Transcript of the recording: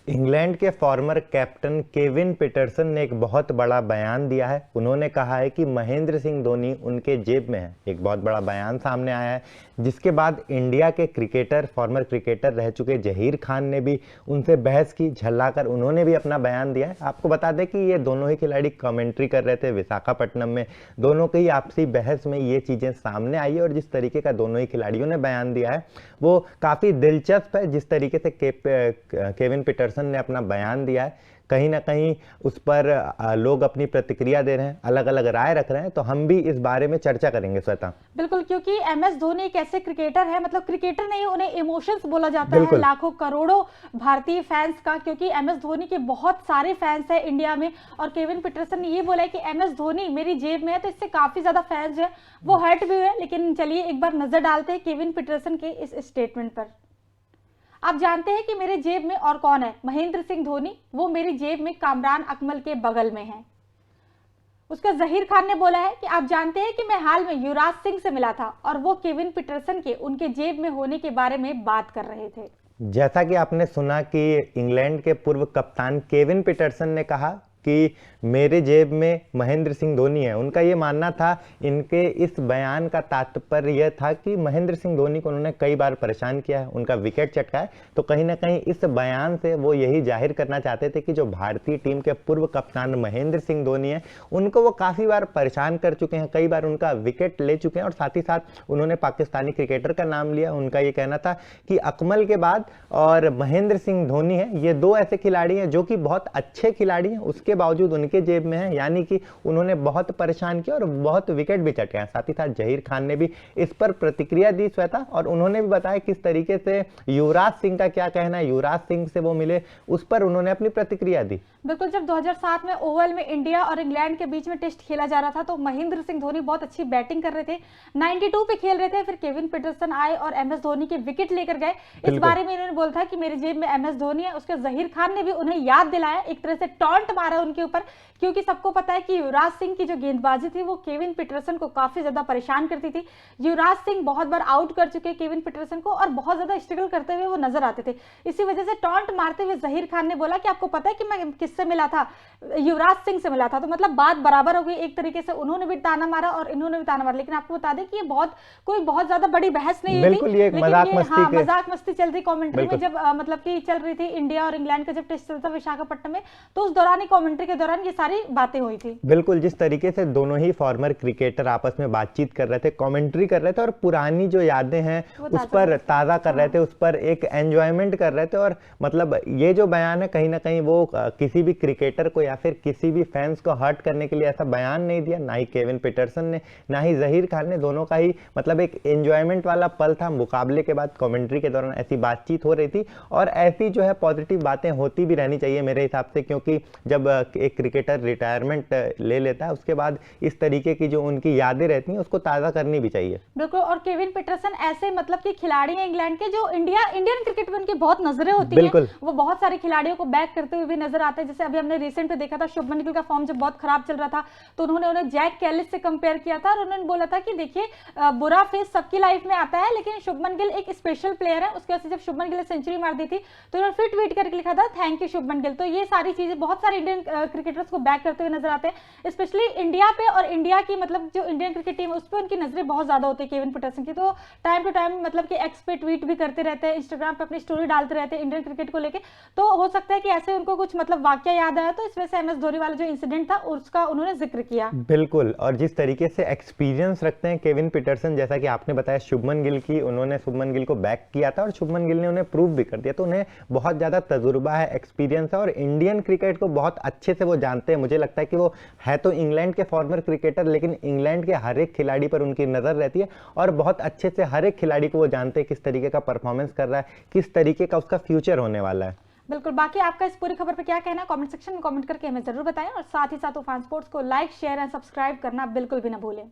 England के former captain Kevin Pietersen ने एक बहुत बड़ा बयान दिया है। उन्होंने कहा है कि महेंद्र सिंह धोनी उनके जेब में है। एक बहुत बड़ा बयान सामने आया है, जिसके बाद इंडिया के क्रिकेटर, फॉर्मर क्रिकेटर रह चुके जहीर खान ने भी उनसे बहस की, झल्लाकर उन्होंने भी अपना बयान दिया है। आपको बता दें कि ये दोनों ही खिलाड़ी कमेंट्री कर रहे थे विशाखापट्टनम में। दोनों की आपसी बहस में ये चीज़ें सामने आई है और जिस तरीके का दोनों ही खिलाड़ियों ने बयान दिया है वो काफ़ी दिलचस्प है। जिस तरीके से केविन पीटरसन ने अपना बयान दिया है, कहीं ना कहीं उस पर लोग अपनी प्रतिक्रिया दे रहे हैं, अलग अलग राय रख रहे हैं। तो हम भी इस बारे में चर्चा करेंगे श्वेता। बिल्कुल, क्योंकि एमएस धोनी एक ऐसे क्रिकेटर है, मतलब क्रिकेटर नहीं, उन्हें इमोशंस बोला जाता है लाखों करोड़ों भारतीय फैंस का, क्योंकि एमएस धोनी के बहुत सारे फैंस हैं इंडिया में। और केविन पीटरसन ने ये बोला है कि एमएस धोनी मेरी जेब में है, तो इससे काफी ज्यादा फैंस है वो हर्ट भी हुए। लेकिन चलिए एक बार नजर डालते हैं केविन पीटरसन के इस स्टेटमेंट पर। आप जानते हैं कि मेरे जेब में और कौन है? महेंद्र सिंह धोनी। वो मेरी जेब में कामरान अकमल के बगल में है। उसका जहीर खान ने बोला है कि आप जानते हैं कि मैं हाल में युवराज सिंह से मिला था और वो केविन पीटरसन के उनके जेब में होने के बारे में बात कर रहे थे। जैसा कि आपने सुना कि इंग्लैंड के पूर्व कप्तान केविन पीटरसन ने कहा कि मेरे जेब में महेंद्र सिंह धोनी है। उनका ये मानना था, इनके इस बयान का तात्पर्य यह था कि महेंद्र सिंह धोनी को उन्होंने कई बार परेशान किया है, उनका विकेट चटका है। तो कहीं ना कहीं इस बयान से वो यही जाहिर करना चाहते थे कि जो भारतीय टीम के पूर्व कप्तान महेंद्र सिंह धोनी है, उनको वो काफ़ी बार परेशान कर चुके हैं, कई बार उनका विकेट ले चुके हैं। और साथ ही साथ उन्होंने पाकिस्तानी क्रिकेटर का नाम लिया। उनका ये कहना था कि अकमल के बाद और महेंद्र सिंह धोनी है, ये दो ऐसे खिलाड़ी हैं जो कि बहुत अच्छे खिलाड़ी हैं, उसके बावजूद उनके जेब में है। यानी कि उन्होंने बहुत परेशान किया और बहुत विकेट भी चटे हैं। साथ ही साथ जहीर खान ने भी इस पर प्रतिक्रिया दी श्वेता, और उन्होंने भी बताया किस तरीके से युवराज सिंह का क्या कहना है, युवराज सिंह से वो मिले, उस पर उन्होंने अपनी प्रतिक्रिया दी। बिल्कुल, जब 2007 में ओवल में इंडिया और इंग्लैंड के बीच में टेस्ट खेला जा रहा था तो महेंद्र सिंह धोनी बहुत अच्छी बैटिंग कर रहे थे, 92 पे खेल रहे थे। फिर केविन पीटरसन आए और एमएस धोनी के विकेट लेकर गए। इस बारे में इन्होंने बोला था कि मेरी जेब में एमएस धोनी है। उसके जहीर खान ने भी उन्हें याद दिलाया, एक तरह से टॉन्ट मारा उनके ऊपर, क्योंकि सबको पता है कि युवराज सिंह की जो गेंदबाजी थी वो केविन पीटरसन को काफी ज्यादा परेशान करती थी। युवराज सिंह बहुत बार आउट कर चुके केविन पीटरसन को और बहुत ज्यादा स्ट्रगल करते हुए वो नजर आते थे। इसी वजह से टॉन्ट मारते हुए जहीर खान ने बोला कि आपको पता है कि मैं किससे मिला था? युवराज सिंह से मिला था। तो मतलब बात बराबर हो गई एक तरीके से, उन्होंने भी ताना मारा और इन्होंने भी ताना मारा। लेकिन आपको बता दें कि ये कोई बहुत ज्यादा बड़ी बहस नहीं हुई थी, लेकिन मजाक मस्ती चल रही कमेंट्री में। जब मतलब कि चल रही थी इंडिया और इंग्लैंड का जब टेस्ट चलता विशाखापट्टनम में, तो उस दौरान ही कमेंट्री के दौरान ये सारी बातें हुई थी। बिल्कुल, जिस तरीके से दोनों ही फॉर्मर क्रिकेटर आपस में बातचीत कर रहे थे, कमेंट्री कर रहे थे और पुरानी जो यादें हैं उस पर ताज़ा कर रहे थे, उस पर एक एंजॉयमेंट कर रहे थे। और मतलब ये जो बयान है कहीं ना कहीं वो किसी भी क्रिकेटर को या फिर किसी भी फैंस को हर्ट करने के लिए ऐसा बयान नहीं दिया, ना ही केविन पीटरसन ने, ना ही जहीर खान ने। दोनों का ही मतलब एक एंजॉयमेंट वाला पल था। मुकाबले के बाद कमेंट्री के दौरान ऐसी बातचीत हो रही थी और ऐसी जो है पॉजिटिव बातें होती भी रहनी चाहिए मेरे हिसाब से, क्योंकि जब एक क्रिकेटर रिटायरमेंट ले लेता है उसके बाद इस तरीके की जो उनकी यादें रहती हैं उसको ताज़ा करनी भी चाहिए। बिल्कुल, और केविन पीटरसन ऐसे मतलब कि खिलाड़ी हैं इंग्लैंड के जो इंडियन क्रिकेट में उनकी बहुत नजरें होती हैं। वो बहुत सारे खिलाड़ियों को बैक करते हुए भी नजर आते हैं। जैसे अभी हमने रिसेंट में देखा था, शुभमन गिल का फॉर्म जब बहुत खराब चल रहा था तो उन्होंने उन्हें जैक कैलिस से कंपेयर किया था और उन्होंने बोला था कि देखिए बुरा फेस सबकी लाइफ में आता है, लेकिन शुभमन गिल एक स्पेशल प्लेयर है। उसके बाद जब शुभमन गिल ने सेंचुरी मार दी थी तो उन्होंने फिर ट्वीट करके लिखा था, थैंक यू शुभमन गिल। तो ये सारी चीजें बहुत सारे इंडियन क्रिकेटर्स को बैक करते हुए नजर आते हैं, स्पेशली इंडिया पे। और इंडिया की मतलब जो इंडियन क्रिकेट टीम है उस पर उनकी नजरें बहुत ज्यादा होती है केविन पीटरसन की। तो टाइम टू टाइम मतलब कि एक्स पे ट्वीट भी करते रहते हैं, इंस्टाग्राम पे अपनी स्टोरी डालते रहते हैं इंडियन क्रिकेट को लेके। तो हो सकता है कि ऐसे उनको कुछ मतलब वाक्य याद आया, तो इस वजह से एमएस धोनी वाला जो इंसिडेंट था उसका उन्होंने जिक्र किया। बिल्कुल, और जिस तरीके से एक्सपीरियंस रखते हैं केविन पीटरसन, जैसा कि आपने बताया शुभमन गिल की, उन्होंने शुभमन गिल को बैक किया था और शुभमन गिल ने उन्हें प्रूव भी कर दिया। तो उन्हें बहुत ज़्यादा तजुर्बा है, एक्सपीरियंस है और इंडियन क्रिकेट को बहुत अच्छे से वो जानते हैं। मुझे लगता है कि वो है तो इंग्लैंड के फॉर्मर क्रिकेटर, लेकिन इंग्लैंड के हर एक खिलाड़ी पर उनकी नज़र रहती है और बहुत अच्छे से हर एक खिलाड़ी को वो जानते हैं किस तरीके का परफॉर्मेंस कर रहा है, किस तरीके का उसका फ्यूचर होने वाला है। बिल्कुल, बाकी आपका इस पूरी खबर पे क्या कहना है कमेंट सेक्शन में कमेंट करके हमें जरूर बताएं और साथ ही साथ तूफान स्पोर्ट्स को लाइक, शेयर एंड सब्सक्राइब करना बिल्कुल भी ना भूलें।